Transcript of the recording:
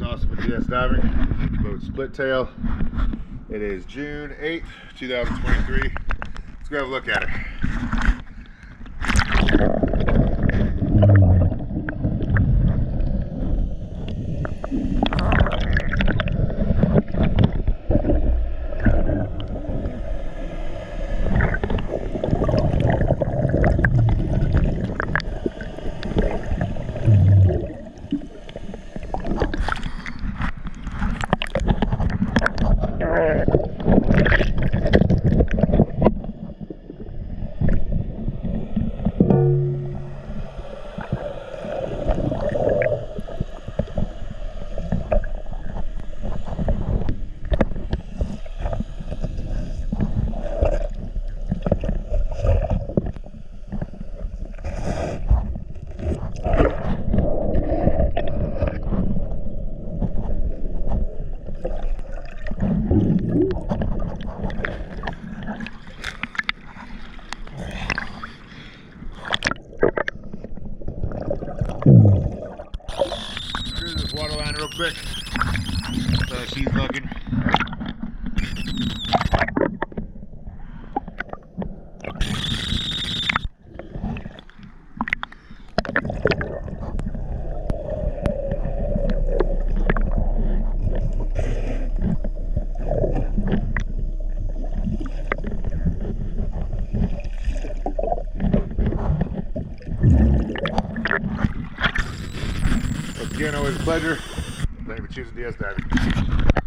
awesome with DS diving. Boat split tail. It is June 8th, 2023. Let's go have a look at it. Screw this water line real quick. So she's looking. Again, always a pleasure. Thank you for choosing DS Diving.